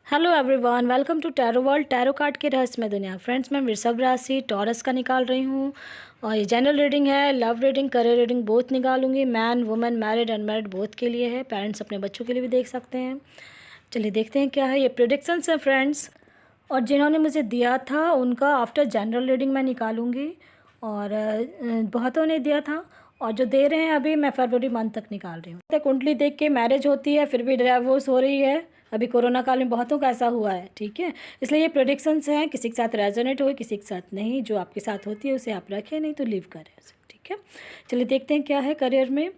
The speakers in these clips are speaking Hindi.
Hello everyone, welcome to tarot world. Tarot card के रहस्यमय दुनिया। फ्रेंड्स, मैं वृषभ राशि टॉरस का निकाल रही हूँ और ये जनरल रीडिंग है। Love reading, career reading both निकालूंगी। Man women, married unmarried both के लिए है। पेरेंट्स अपने बच्चों के लिए भी देख सकते हैं। चलिए देखते हैं क्या है। ये प्रेडिक्शंस है फ्रेंड्स, और जिन्होंने मुझे दिया था उनका आफ्टर जनरल रीडिंग मैं निकालूंगी। और बहुतों ने दिया था, और जो दे रहे हैं अभी मैं फरवरी मंथ तक निकाल रही हूँ। कुंडली देख के मैरिज होती है फिर भी डिवोर्स हो रही है। अभी कोरोना काल में बहुतों का ऐसा हुआ है, ठीक है। इसलिए ये प्रेडिक्शंस हैं, किसी के साथ रेजोनेट हो किसी के साथ नहीं। जो आपके साथ होती है उसे आप रखें, नहीं तो लीव करें उसे, ठीक है। चलिए देखते हैं क्या है। करियर में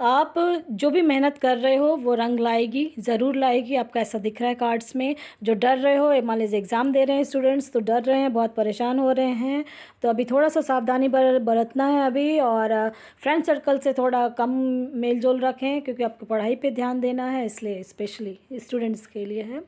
आप जो भी मेहनत कर रहे हो वो रंग लाएगी, ज़रूर लाएगी। आपका ऐसा दिख रहा है कार्ड्स में। जो डर रहे हो, मान लीजिए एग्ज़ाम दे रहे हैं स्टूडेंट्स, तो डर रहे हैं, बहुत परेशान हो रहे हैं, तो अभी थोड़ा सा सावधानी बरतना है अभी। और फ्रेंड सर्कल से थोड़ा कम मेल जोल रखें, क्योंकि आपको पढ़ाई पे ध्यान देना है, इसलिए स्पेशली स्टूडेंट्स के लिए है।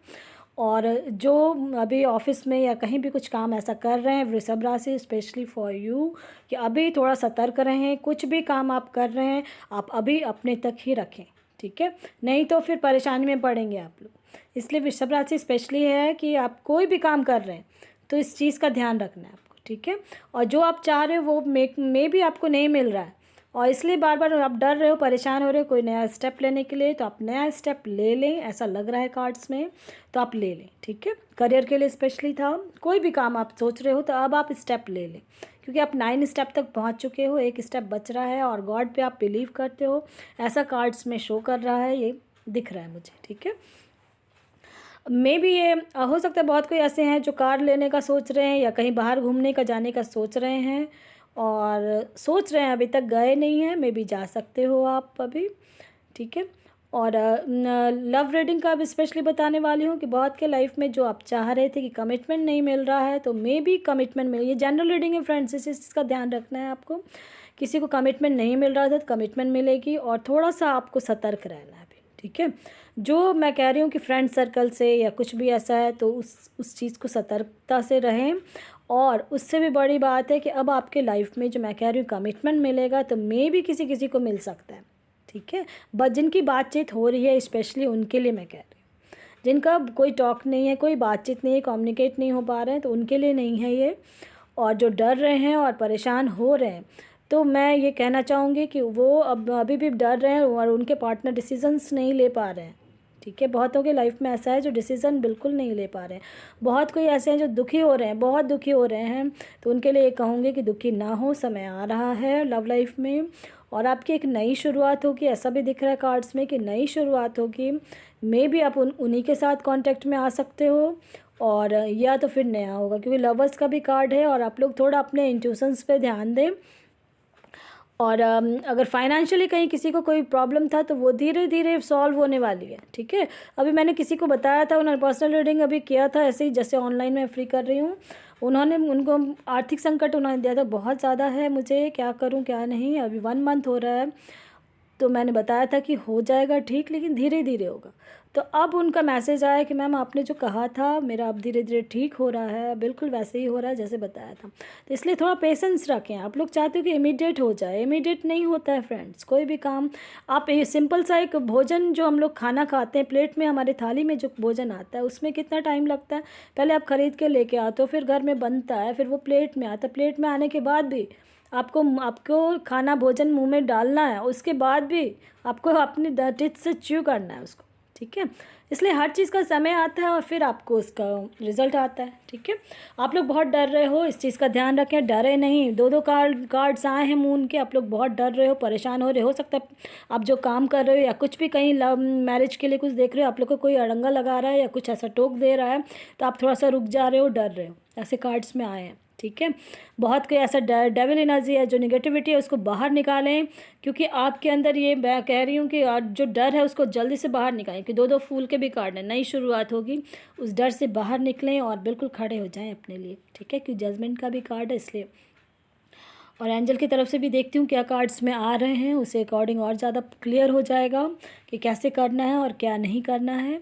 और जो अभी ऑफिस में या कहीं भी कुछ काम ऐसा कर रहे हैं वृषभ राशि, स्पेशली फॉर यू, कि अभी थोड़ा सतर्क रहें। कुछ भी काम आप कर रहे हैं आप अभी अपने तक ही रखें, ठीक है, नहीं तो फिर परेशानी में पड़ेंगे आप लोग। इसलिए वृषभ राशि स्पेशली है कि आप कोई भी काम कर रहे हैं तो इस चीज़ का ध्यान रखना है आपको, ठीक है। और जो आप चाह रहे हो वो मे भी आपको नहीं मिल रहा है, और इसलिए बार बार आप डर रहे हो, परेशान हो रहे हो कोई नया स्टेप लेने के लिए, तो आप नया स्टेप ले लें, ऐसा लग रहा है कार्ड्स में, तो आप ले लें, ठीक है। करियर के लिए स्पेशली था। कोई भी काम आप सोच रहे हो तो अब आप स्टेप ले लें, क्योंकि आप 9 स्टेप तक पहुंच चुके हो, एक स्टेप बच रहा है, और गॉड पे आप बिलीव करते हो, ऐसा कार्ड्स में शो कर रहा है, ये दिख रहा है मुझे, ठीक है। मे भी ये हो सकता है बहुत कोई ऐसे हैं जो कार लेने का सोच रहे हैं, या कहीं बाहर घूमने का जाने का सोच रहे हैं, और सोच रहे हैं, अभी तक गए नहीं हैं। मे भी जा सकते हो आप अभी, ठीक है। और लव रीडिंग का अब स्पेशली बताने वाली हूँ कि बहुत के लाइफ में जो आप चाह रहे थे कि कमिटमेंट नहीं मिल रहा है, तो मे भी कमिटमेंट मिल। ये जनरल रीडिंग है फ्रेंड्स, इस चीज़ का ध्यान रखना है आपको। किसी को कमिटमेंट नहीं मिल रहा था तो कमिटमेंट मिलेगी, और थोड़ा सा आपको सतर्क रहना है अभी, ठीक है। जो मैं कह रही हूँ कि फ्रेंड सर्कल से या कुछ भी ऐसा है तो उस चीज़ को सतर्कता से रहें। और उससे भी बड़ी बात है कि अब आपके लाइफ में जो मैं कह रही हूँ कमिटमेंट मिलेगा, तो मे भी किसी किसी को मिल सकता है, ठीक है। बट जिनकी बातचीत हो रही है स्पेशली उनके लिए मैं कह रही हूँ, जिनका कोई टॉक नहीं है, कोई बातचीत नहीं है, कम्युनिकेट नहीं हो पा रहे हैं, तो उनके लिए नहीं है ये। और जो डर रहे हैं और परेशान हो रहे हैं, तो मैं ये कहना चाहूँगी कि वो अब अभी भी डर रहे हैं, और उनके पार्टनर डिसीजंस नहीं ले पा रहे हैं, ठीक है। बहुतों के लाइफ में ऐसा है जो डिसीज़न बिल्कुल नहीं ले पा रहे हैं। बहुत कोई ऐसे हैं जो दुखी हो रहे हैं, बहुत दुखी हो रहे हैं, तो उनके लिए ये कहूँगी कि दुखी ना हो, समय आ रहा है लव लाइफ में, और आपकी एक नई शुरुआत होगी। ऐसा भी दिख रहा है कार्ड्स में कि नई शुरुआत होगी। मे भी आप उन्हीं के साथ कांटेक्ट में आ सकते हो, और या तो फिर नया होगा, क्योंकि लवर्स का भी कार्ड है। और आप लोग थोड़ा अपने इंट्यूशंस पे ध्यान दें। और अगर फाइनेंशियली कहीं किसी को कोई प्रॉब्लम था तो वो धीरे धीरे सॉल्व होने वाली है, ठीक है। अभी मैंने किसी को बताया था, उन्होंने पर्सनल रीडिंग अभी किया था, ऐसे ही जैसे ऑनलाइन में फ्री कर रही हूँ। उन्होंने उनको आर्थिक संकट उन्होंने दिया था, बहुत ज़्यादा है, मुझे क्या करूँ क्या नहीं। अभी 1 मंथ हो रहा है, तो मैंने बताया था कि हो जाएगा ठीक, लेकिन धीरे धीरे होगा। तो अब उनका मैसेज आया कि मैम आपने जो कहा था मेरा अब धीरे धीरे ठीक हो रहा है, बिल्कुल वैसे ही हो रहा है जैसे बताया था। तो इसलिए थोड़ा पेशेंस रखें। आप लोग चाहते हो कि इमीडिएट हो जाए, इमीडिएट नहीं होता है फ्रेंड्स कोई भी काम। आप ये सिंपल सा एक भोजन जो हम लोग खाना खाते हैं, प्लेट में हमारे थाली में जो भोजन आता है उसमें कितना टाइम लगता है। पहले आप ख़रीद के लेके आते हो, फिर घर में बनता है, फिर वो प्लेट में आता है। प्लेट में आने के बाद भी आपको खाना भोजन मुंह में डालना है, उसके बाद भी आपको अपनी टीथ से च्यू करना है उसको, ठीक है। इसलिए हर चीज़ का समय आता है और फिर आपको उसका रिज़ल्ट आता है, ठीक है। आप लोग बहुत डर रहे हो, इस चीज़ का ध्यान रखें, डरे नहीं। दो कार्ड्स आए हैं मून के, आप लोग बहुत डर रहे हो, परेशान हो रहे हो सकता है आप जो काम कर रहे हो या कुछ भी कहीं लव मैरिज के लिए कुछ देख रहे हो, आप लोग को कोई अड़ंगा लगा रहा है या कुछ ऐसा टोक दे रहा है, तो आप थोड़ा सा रुक जा रहे हो, डर रहे हो, ऐसे कार्ड्स में आए हैं, ठीक है। बहुत कोई ऐसा डेविल एनर्जी है, जो निगेटिविटी है उसको बाहर निकालें, क्योंकि आपके अंदर ये मैं कह रही हूँ कि जो डर है उसको जल्दी से बाहर निकालें, कि 2 फूल के भी कार्ड है, नई शुरुआत होगी, उस डर से बाहर निकलें और बिल्कुल खड़े हो जाएं अपने लिए, ठीक है। क्योंकि जजमेंट का भी कार्ड है इसलिए। और एंजल की तरफ से भी देखती हूँ क्या कार्ड्स में आ रहे हैं, उसे अकॉर्डिंग और ज़्यादा क्लियर हो जाएगा कि कैसे करना है और क्या नहीं करना है।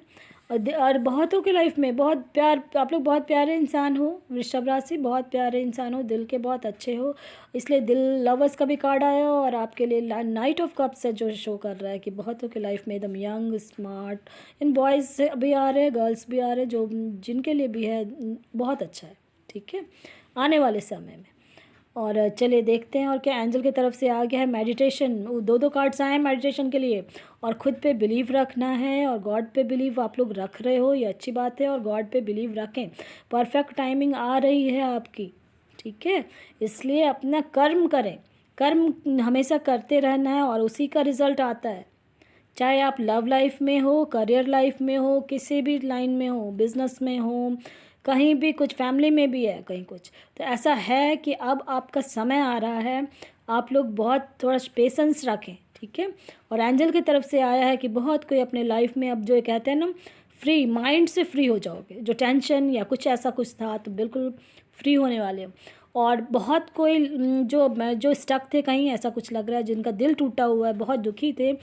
और बहुतों की लाइफ में बहुत प्यार, आप लोग बहुत प्यारे इंसान हो, वृषभ राशि बहुत प्यारे इंसान हो, दिल के बहुत अच्छे हो, इसलिए दिल लवर्स का भी कार्ड आया और आपके लिए नाइट ऑफ कप्स है जो शो कर रहा है कि बहुतों की लाइफ में एकदम यंग स्मार्ट, इन बॉयज़ भी आ रहे हैं, गर्ल्स भी आ रहे हैं, जो जिनके लिए भी है बहुत अच्छा है। ठीक है, आने वाले समय में। और चलिए देखते हैं और क्या एंजल की तरफ से आ गया है। मेडिटेशन, दो दो कार्ड्स आए हैं मेडिटेशन के लिए। और खुद पे बिलीव रखना है और गॉड पे बिलीव आप लोग रख रहे हो, ये अच्छी बात है, और गॉड पे बिलीव रखें। परफेक्ट टाइमिंग आ रही है आपकी, ठीक है, इसलिए अपना कर्म करें, कर्म हमेशा करते रहना है और उसी का रिज़ल्ट आता है। चाहे आप लव लाइफ में हो, करियर लाइफ में हो, किसी भी लाइन में हो, बिजनेस में हो, कहीं भी, कुछ फैमिली में भी है, कहीं कुछ, तो ऐसा है कि अब आपका समय आ रहा है। आप लोग बहुत थोड़ा पेशेंस रखें, ठीक है। और एंजल की तरफ से आया है कि बहुत कोई अपने लाइफ में अब जो कहते हैं ना, फ्री माइंड से फ्री हो जाओगे, जो टेंशन या कुछ ऐसा कुछ था तो बिल्कुल फ्री होने वाले हो। और बहुत कोई जो स्टक थे कहीं, ऐसा कुछ लग रहा है, जिनका दिल टूटा हुआ है, बहुत दुखी थे,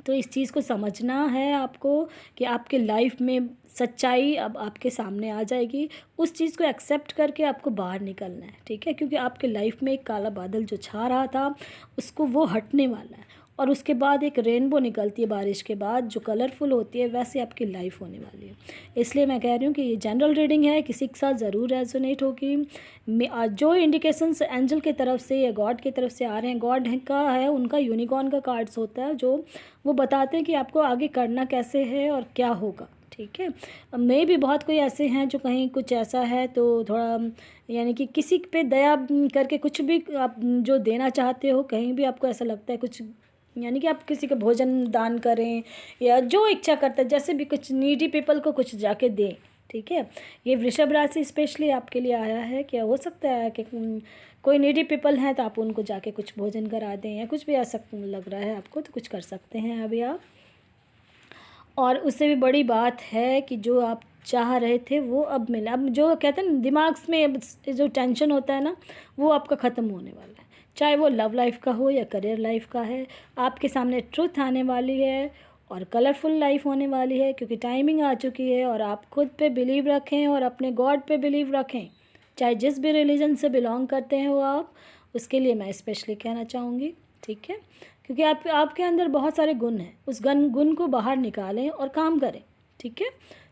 तो इस चीज़ को समझना है आपको कि आपके लाइफ में सच्चाई अब आपके सामने आ जाएगी। उस चीज़ को एक्सेप्ट करके आपको बाहर निकलना है, ठीक है, क्योंकि आपके लाइफ में एक काला बादल जो छा रहा था उसको वो हटने वाला है, और उसके बाद एक रेनबो निकलती है बारिश के बाद, जो कलरफुल होती है, वैसे आपकी लाइफ होने वाली है। इसलिए मैं कह रही हूँ कि ये जनरल रीडिंग है, किसी के साथ ज़रूर रेजोनेट होगी। जो इंडिकेशंस एंजल की तरफ से या गॉड की तरफ से आ रहे हैं, गॉड का है, उनका यूनिकॉर्न का कार्ड्स होता है, जो वो बताते हैं कि आपको आगे करना कैसे है और क्या होगा, ठीक है। मे भी बहुत कोई ऐसे हैं जो कहीं कुछ ऐसा है तो थोड़ा, यानी कि किसी पे दया करके कुछ भी आप जो देना चाहते हो, कहीं भी आपको ऐसा लगता है कुछ, यानी कि आप किसी को भोजन दान करें या जो इच्छा करता है, जैसे भी कुछ नीडी पीपल को कुछ जाके दें, ठीक है। ये वृषभ राशि स्पेशली आपके लिए आया है। क्या हो सकता है कि कोई नीडी पीपल हैं तो आप उनको जाके कुछ भोजन करा दें, या कुछ भी ऐसा लग रहा है आपको तो कुछ कर सकते हैं अभी आप। और उससे भी बड़ी बात है कि जो आप चाह रहे थे वो अब मिला। अब जो कहते हैं ना, दिमाग में जो टेंशन होता है ना, वो आपका ख़त्म होने वाला है, चाहे वो लव लाइफ का हो या करियर लाइफ का है। आपके सामने ट्रुथ आने वाली है और कलरफुल लाइफ होने वाली है, क्योंकि टाइमिंग आ चुकी है। और आप खुद पे बिलीव रखें और अपने गॉड पे बिलीव रखें, चाहे जिस भी रिलीजन से बिलोंग करते हैं वो आप, उसके लिए मैं स्पेशली कहना चाहूँगी, ठीक है। क्योंकि आपके अंदर बहुत सारे गुण हैं, उस गुण को बाहर निकालें और काम करें, ठीक है।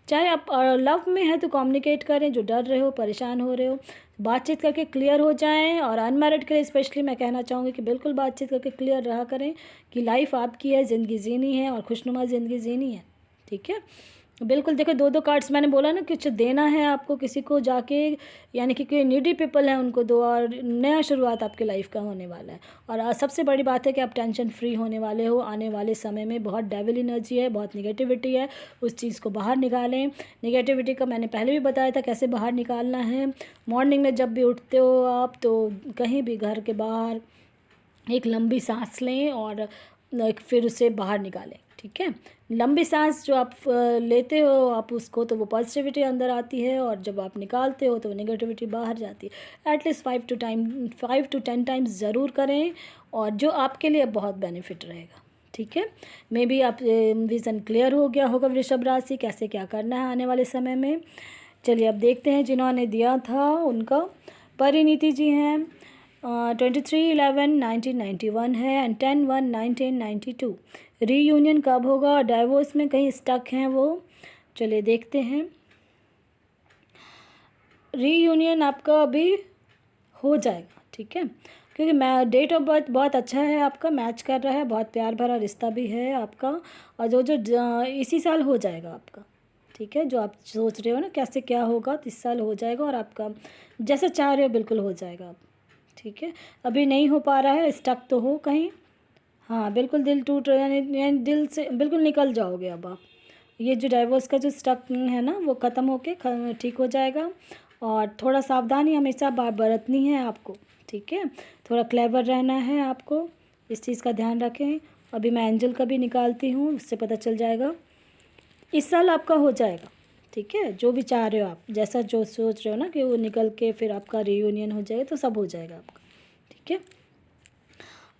चाहे आप लव में है तो कम्युनिकेट करें, जो डर रहे हो, परेशान हो रहे हो, बातचीत करके क्लियर हो जाएं। और अनमैरिड के लिए स्पेशली मैं कहना चाहूँगी कि बिल्कुल बातचीत करके क्लियर रहा करें कि लाइफ आपकी है, ज़िंदगी जीनी है और खुशनुमा ज़िंदगी जीनी है, ठीक है। बिल्कुल देखो, दो दो कार्ड्स मैंने बोला ना, कुछ देना है आपको किसी को जाके, यानी कि कोई नीडी पीपल है उनको दो, और नया शुरुआत आपके लाइफ का होने वाला है। और सबसे बड़ी बात है कि आप टेंशन फ्री होने वाले हो। आने वाले समय में बहुत डेविल एनर्जी है, बहुत निगेटिविटी है, उस चीज़ को बाहर निकालें। निगेटिविटी का मैंने पहले भी बताया था कैसे बाहर निकालना है। मॉर्निंग में जब भी उठते हो आप, तो कहीं भी घर के बाहर एक लंबी सांस लें और फिर उसे बाहर निकालें, ठीक है। लंबी सांस जो आप लेते हो आप उसको, तो वो पॉजिटिविटी अंदर आती है, और जब आप निकालते हो तो वो नेगेटिविटी बाहर जाती है। एटलीस्ट 5 to 10 टाइम्स ज़रूर करें, और जो आपके लिए बहुत बेनिफिट रहेगा, ठीक है। मे बी आप विज़न क्लियर हो गया होगा वृषभ राशि, कैसे क्या करना है आने वाले समय में। चलिए अब देखते हैं जिन्होंने दिया था उनका। परिणीति जी हैं, 23/11/1991 है एंड 10/1/1992। रीयूनियन कब होगा, डाइवोर्स में कहीं स्टक हैं वो, चलिए देखते हैं। रीयूनियन आपका अभी हो जाएगा, ठीक है, क्योंकि मैं डेट ऑफ बर्थ बहुत अच्छा है आपका, मैच कर रहा है, बहुत प्यार भरा रिश्ता भी है आपका, और जो इसी साल हो जाएगा आपका, ठीक है। जो आप सोच रहे हो ना कैसे क्या होगा, तो इस साल हो जाएगा, और आपका जैसा चाह रहे हो बिल्कुल हो जाएगा आप, ठीक है। अभी नहीं हो पा रहा है, स्टक तो हो कहीं, हाँ बिल्कुल दिल टूट रहा है, यानी दिल से बिल्कुल निकल जाओगे अब आप। ये जो डाइवोर्स का जो स्टक है ना, वो ख़त्म होके ठीक हो जाएगा। और थोड़ा सावधानी हमेशा बरतनी है आपको, ठीक है। थोड़ा क्लेवर रहना है आपको, इस चीज़ का ध्यान रखें। अभी मैं एंजल का भी निकालती हूँ, उससे पता चल जाएगा। इस साल आपका हो जाएगा, ठीक है। जो भी चाह रहे हो आप, जैसा जो सोच रहे हो ना कि वो निकल के फिर आपका रीयूनियन हो जाएगा, तो सब हो जाएगा आपका, ठीक है।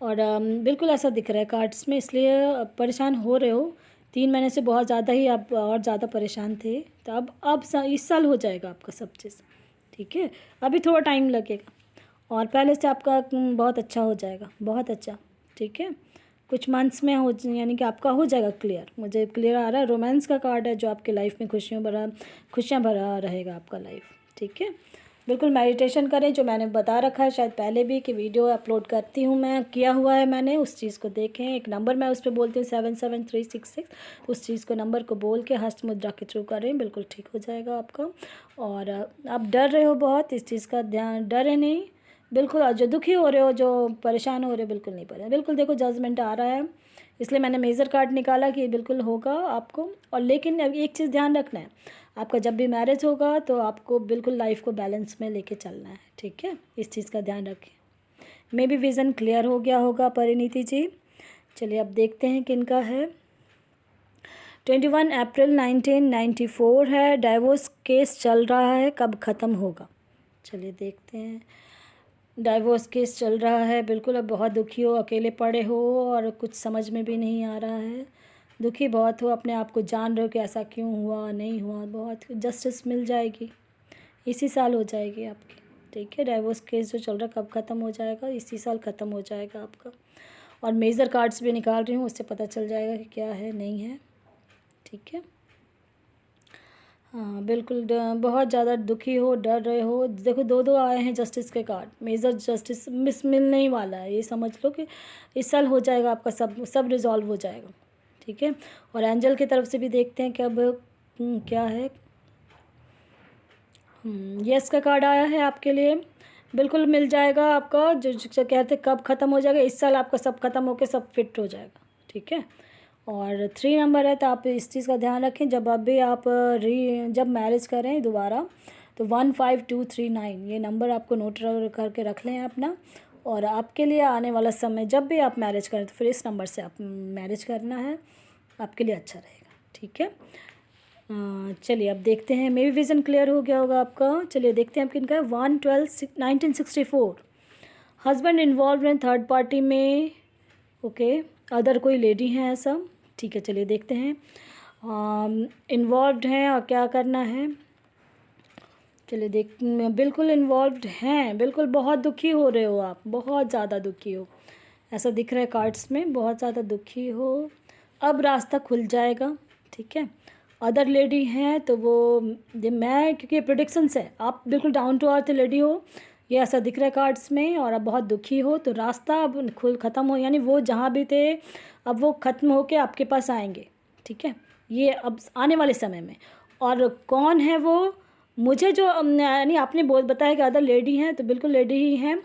और बिल्कुल ऐसा दिख रहा है कार्ड्स में, इसलिए परेशान हो रहे हो 3 महीने से बहुत ज़्यादा ही आप और ज़्यादा परेशान थे, तो अब इस साल हो जाएगा आपका सब चीज़, ठीक है। अभी थोड़ा टाइम लगेगा और पहले से आपका बहुत अच्छा हो जाएगा, बहुत अच्छा, ठीक है। कुछ मंथ्स में हो, यानी कि आपका हो जाएगा क्लियर। मुझे क्लियर आ रहा है, रोमांस का कार्ड है जो आपके लाइफ में खुशियाँ भरा रहेगा आपका लाइफ, ठीक है। बिल्कुल मेडिटेशन करें, जो मैंने बता रखा है शायद पहले भी कि वीडियो अपलोड करती हूँ मैं, किया हुआ है मैंने, उस चीज़ को देखें। एक नंबर मैं उस पर बोलती हूँ 77366, उस चीज़ को नंबर को बोल के हस्त मुद्रा के थ्रू करें, बिल्कुल ठीक हो जाएगा आपका। और आप डर रहे हो बहुत, इस चीज़ का ध्यान, डरे नहीं बिल्कुल। और जो दुखी हो रहे हो, जो परेशान हो रहे हो, बिल्कुल नहीं पड़े, बिल्कुल देखो जजमेंट आ रहा है, इसलिए मैंने मेजर कार्ड निकाला कि बिल्कुल होगा आपको। और लेकिन अब एक चीज़ ध्यान रखना है, आपका जब भी मैरिज होगा तो आपको बिल्कुल लाइफ को बैलेंस में लेके चलना है, ठीक है। इस चीज़ का ध्यान रखें। मे भी विज़न क्लियर हो गया होगा परिणीति जी। चलिए अब देखते हैं किनका है। 21 अप्रैल 1994 है, डाइवोर्स केस चल रहा है, कब ख़त्म होगा? चलिए देखते हैं। डाइवोर्स केस चल रहा है, बिल्कुल अब बहुत दुखी हो, अकेले पड़े हो और कुछ समझ में भी नहीं आ रहा है, दुखी बहुत हो, अपने आप को जान रहे हो कि ऐसा क्यों हुआ नहीं हुआ, बहुत जस्टिस मिल जाएगी, इसी साल हो जाएगी आपकी, ठीक है। डाइवोर्स केस जो चल रहा है कब ख़त्म हो जाएगा? इसी साल ख़त्म हो जाएगा आपका। और मेजर कार्ड्स भी निकाल रही हूँ, उससे पता चल जाएगा कि क्या है नहीं है, ठीक है। हाँ बिल्कुल, बहुत ज़्यादा दुखी हो, डर रहे हो। देखो दो दो आए हैं जस्टिस के कार्ड, मेजर जस्टिस मिलने ही वाला है, ये समझ लो कि इस साल हो जाएगा आपका, सब रिजॉल्व हो जाएगा, ठीक है। और एंजल की तरफ से भी देखते हैं कि अब क्या है। यस का कार्ड आया है आपके लिए, बिल्कुल मिल जाएगा आपका। जो कहते कब ख़त्म हो जाएगा, इस साल आपका सब ख़त्म होकर सब फिट हो जाएगा, ठीक है। और 3 नंबर है, तो आप इस चीज़ का ध्यान रखें, जब अभी आप जब मैरिज करें दोबारा तो 15239 ये नंबर आपको नोट करके रख लें अपना। और आपके लिए आने वाला समय, जब भी आप मैरिज करें तो फिर इस नंबर से आप मैरिज करना है, आपके लिए अच्छा रहेगा, ठीक है। चलिए अब देखते हैं, मे भी विज़न क्लियर हो गया होगा आपका। चलिए देखते हैं आप किनका है। 1/12/1964, husband involve in third party में, ओके, अदर कोई लेडी हैं ऐसा, ठीक है। चलिए देखते हैं, इन्वॉल्व्ड हैं और क्या करना है। चलिए बिल्कुल इन्वॉल्व्ड हैं, बिल्कुल बहुत दुखी हो रहे हो आप, बहुत ज़्यादा दुखी हो, ऐसा दिख रहा है कार्ड्स में, बहुत ज़्यादा दुखी हो। अब रास्ता खुल जाएगा, ठीक है। अदर लेडी हैं तो वो मैं, क्योंकि प्रेडिक्शंस है, आप बिल्कुल डाउन टू अर्थ लेडी हो, ये ऐसा दिख रहा है कार्ड्स में। और अब बहुत दुखी हो, तो रास्ता अब ख़त्म हो, यानी वो जहाँ भी थे अब वो ख़त्म होके आपके पास आएंगे, ठीक है, ये अब आने वाले समय में। और कौन है वो, मुझे जो यानी आपने बताया कि अदर लेडी हैं, तो बिल्कुल लेडी ही हैं।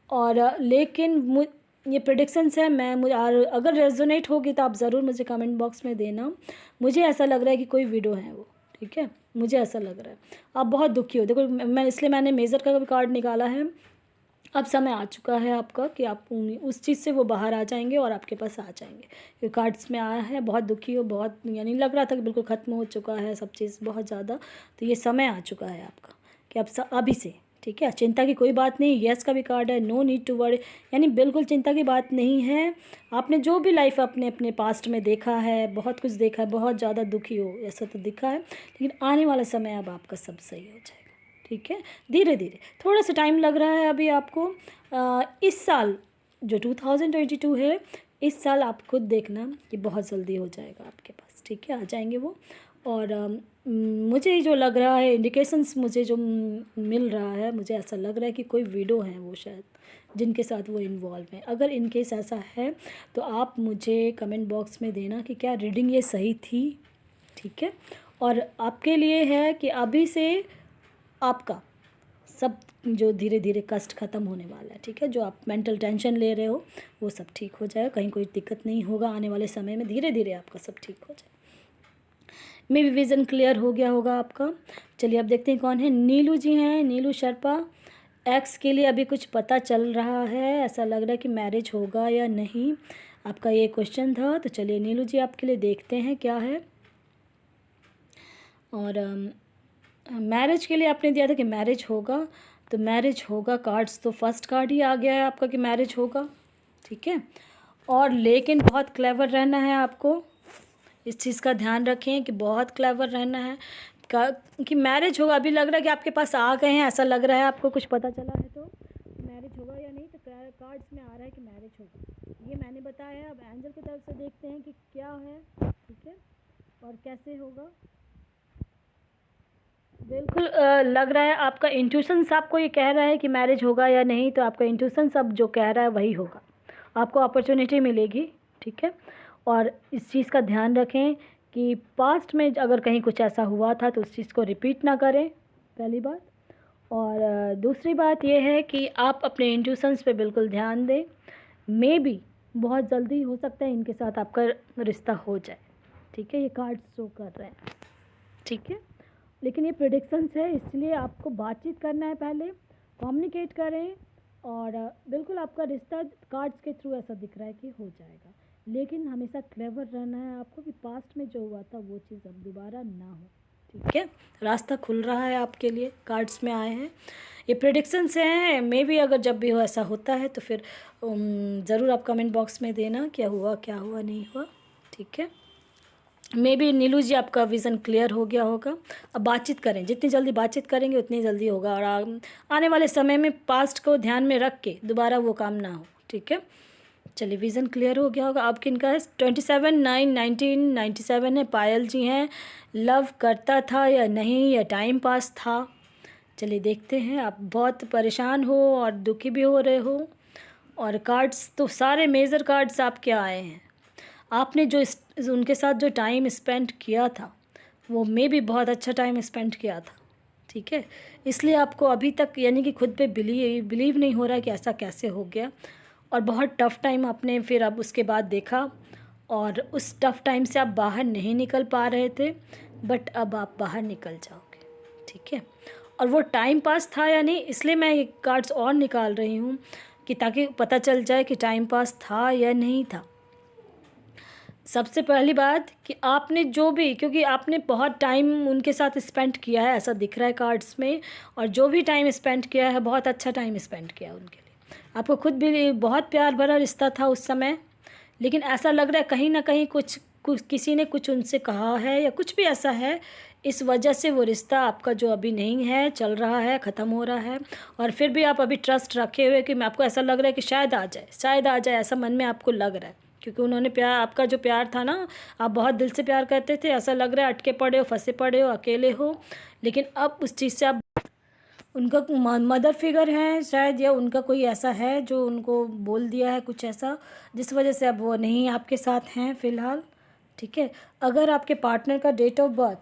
और लेकिन ये प्रेडिक्शंस है, मुझे अगर रेजोनेट होगी तो आप ज़रूर मुझे कमेंट बॉक्स में देना। मुझे ऐसा लग रहा है कि कोई विडो है वो, ठीक है, मुझे ऐसा लग रहा है। आप बहुत दुखी हो, देखो इसलिए मैंने मेजर का भी कार्ड निकाला है। अब समय आ चुका है आपका कि आप उस चीज़ से वो बाहर आ जाएंगे और आपके पास आ जाएंगे। ये कार्ड्स में आया है, बहुत दुखी हो, बहुत, यानी लग रहा था कि बिल्कुल ख़त्म हो चुका है सब चीज़ बहुत ज़्यादा, तो ये समय आ चुका है आपका कि अब अभी से, ठीक है। चिंता की कोई बात नहीं, यस का भी कार्ड है, नो नीड टू वरी, यानी बिल्कुल चिंता की बात नहीं है। आपने जो भी लाइफ अपने पास्ट में देखा है, बहुत कुछ देखा है, बहुत ज़्यादा दुखी हो ऐसा तो दिखा है, लेकिन आने वाला समय अब आपका सब सही हो जाएगा, ठीक है। धीरे धीरे, थोड़ा सा टाइम लग रहा है अभी आपको। इस साल जो 2022 है, इस साल आप खुद देखना कि बहुत जल्दी हो जाएगा आपके पास, ठीक है, आ जाएंगे वो। और मुझे जो लग रहा है, इंडिकेशंस मुझे जो मिल रहा है, मुझे ऐसा लग रहा है कि कोई विडो हैं वो शायद, जिनके साथ वो इन्वॉल्व हैं। अगर इनकेस ऐसा है तो आप मुझे कमेंट बॉक्स में देना कि क्या रीडिंग ये सही थी, ठीक है। और आपके लिए है कि अभी से आपका सब जो धीरे धीरे कष्ट ख़त्म होने वाला है, ठीक है। जो आप मेंटल टेंशन ले रहे हो वो सब ठीक हो जाएगा, कहीं कोई दिक्कत नहीं होगा आने वाले समय में, धीरे धीरे आपका सब ठीक हो जाएगा। मे भी विज़न क्लियर हो गया होगा आपका। चलिए अब देखते हैं कौन है। नीलू जी हैं, नीलू शर्पा। एक्स के लिए अभी कुछ पता चल रहा है, ऐसा लग रहा है कि मैरिज होगा या नहीं, आपका ये क्वेश्चन था। तो चलिए नीलू जी आपके लिए देखते हैं क्या है। और मैरिज के लिए आपने दिया था कि मैरिज होगा, तो मैरिज होगा, कार्ड्स तो फर्स्ट कार्ड ही आ गया है आपका कि मैरिज होगा, ठीक है। और लेकिन बहुत क्लेवर रहना है आपको, इस चीज़ का ध्यान रखें कि बहुत क्लेवर रहना है कि मैरिज होगा। अभी लग रहा है कि आपके पास आ गए हैं, ऐसा लग रहा है आपको, कुछ पता चला है तो मैरिज होगा या नहीं, तो कार्ड्स में आ रहा है कि मैरिज होगा, ये मैंने बताया है। अब एंजल की तरफ से देखते हैं कि क्या है, ठीक है, और कैसे होगा। बिल्कुल लग रहा है आपका इंट्यूशंस आपको ये कह रहा है कि मैरिज होगा या नहीं, तो आपका इंट्यूशंस अब जो कह रहा है वही होगा, आपको अपॉर्चुनिटी मिलेगी, ठीक है। और इस चीज़ का ध्यान रखें कि पास्ट में अगर कहीं कुछ ऐसा हुआ था तो उस चीज़ को रिपीट ना करें, पहली बात। और दूसरी बात यह है कि आप अपने इंट्यूशंस पे बिल्कुल ध्यान दें। मे बी बहुत जल्दी हो सकता है इनके साथ आपका रिश्ता हो जाए, ठीक है, ये कार्ड शो कर रहे हैं, ठीक है। लेकिन ये प्रेडिक्शंस है, इसलिए आपको बातचीत करना है, पहले कम्युनिकेट करें। और बिल्कुल आपका रिश्ता कार्ड्स के थ्रू ऐसा दिख रहा है कि हो जाएगा। लेकिन हमेशा क्लेवर रहना है आपको कि पास्ट में जो हुआ था वो चीज़ अब दोबारा ना हो, ठीक है। रास्ता खुल रहा है आपके लिए, कार्ड्स में आए हैं, ये प्रेडिक्शंस हैं। मे बी अगर जब भी हो ऐसा होता है तो फिर ज़रूर आप कमेंट बॉक्स में देना क्या हुआ नहीं हुआ, ठीक है। मे बी नीलू जी आपका विज़न क्लियर हो गया होगा। अब बातचीत करें, जितनी जल्दी बातचीत करेंगे उतनी जल्दी होगा। और आने वाले समय में पास्ट को ध्यान में रख के दोबारा वो काम ना हो, ठीक है। चलिए, विज़न क्लियर हो गया होगा। अब किनका है? 27/9/1997 है, पायल जी हैं। लव करता था या नहीं, या टाइम पास था? चलिए देखते हैं। आप बहुत परेशान हो और दुखी भी हो रहे हो, और कार्ड्स तो सारे मेजर कार्ड्स आपके आए हैं। आपने जो उनके साथ जो टाइम स्पेंड किया था वो में भी बहुत अच्छा टाइम स्पेंड किया था, ठीक है। इसलिए आपको अभी तक यानी कि खुद पे बिलीव नहीं हो रहा है कि ऐसा कैसे हो गया। और बहुत टफ़ टाइम आपने फिर अब उसके बाद देखा, और उस टफ़ टाइम से आप बाहर नहीं निकल पा रहे थे, बट अब आप बाहर निकल जाओगे, ठीक है। और वो टाइम पास था या नहीं, इसलिए मैं ये कार्ड्स और निकाल रही हूँ कि ताकि पता चल जाए कि टाइम पास था या नहीं था। सबसे पहली बात कि आपने जो भी, क्योंकि आपने बहुत टाइम उनके साथ स्पेंड किया है, ऐसा दिख रहा है कार्ड्स में, और जो भी टाइम स्पेंड किया है बहुत अच्छा टाइम स्पेंड किया उनके लिए। आपको खुद भी बहुत प्यार भरा रिश्ता था उस समय, लेकिन ऐसा लग रहा है कहीं ना कहीं कुछ किसी ने कुछ उनसे कहा है या कुछ भी ऐसा है, इस वजह से वो रिश्ता आपका जो अभी नहीं है, चल रहा है, ख़त्म हो रहा है। और फिर भी आप अभी ट्रस्ट रखे हुए कि आपको ऐसा लग रहा है कि शायद आ जाए, ऐसा मन में आपको लग रहा है, क्योंकि उन्होंने प्यार, आपका जो प्यार था ना, आप बहुत दिल से प्यार करते थे, ऐसा लग रहा है अटके पड़े हो, फंसे पड़े हो, अकेले हो। लेकिन अब उस चीज़ से आप, उनका मदर फिगर है शायद, या उनका कोई ऐसा है जो उनको बोल दिया है कुछ ऐसा, जिस वजह से अब वो नहीं आपके साथ हैं फ़िलहाल, ठीक है। अगर आपके पार्टनर का डेट ऑफ बर्थ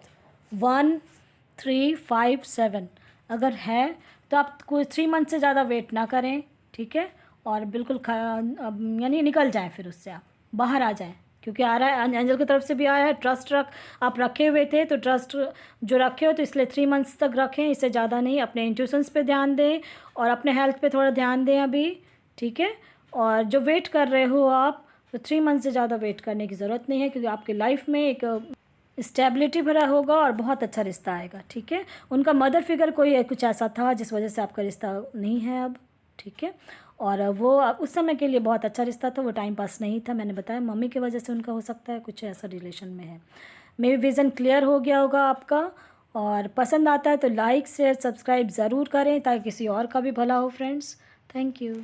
1357 अगर है तो आप कोई 3 मंथ से ज़्यादा वेट ना करें, ठीक है। और बिल्कुल यानी निकल जाएं, फिर उससे आप बाहर आ जाएं, क्योंकि आ रहा है एंजल की तरफ से भी आया है। ट्रस्ट आप रखे हुए थे, तो ट्रस्ट जो रखे हो तो इसलिए 3 मंथ्स तक रखें, इससे ज़्यादा नहीं। अपने इंट्यूशंस पे ध्यान दें और अपने हेल्थ पे थोड़ा ध्यान दें अभी, ठीक है। और जो वेट कर रहे हो आप, तो 3 मंथ से ज़्यादा वेट करने की ज़रूरत नहीं है, क्योंकि आपकी लाइफ में एक स्टेबिलिटी भरा होगा और बहुत अच्छा रिश्ता आएगा, ठीक है। उनका मदर फिगर कोई कुछ ऐसा था जिस वजह से आपका रिश्ता नहीं है अब, ठीक है। और वो उस समय के लिए बहुत अच्छा रिश्ता था, वो टाइम पास नहीं था। मैंने बताया मम्मी की वजह से उनका हो सकता है कुछ ऐसा रिलेशन में है। मेरी विज़न क्लियर हो गया होगा आपका, और पसंद आता है तो लाइक शेयर सब्सक्राइब ज़रूर करें ताकि किसी और का भी भला हो फ्रेंड्स। Thank you.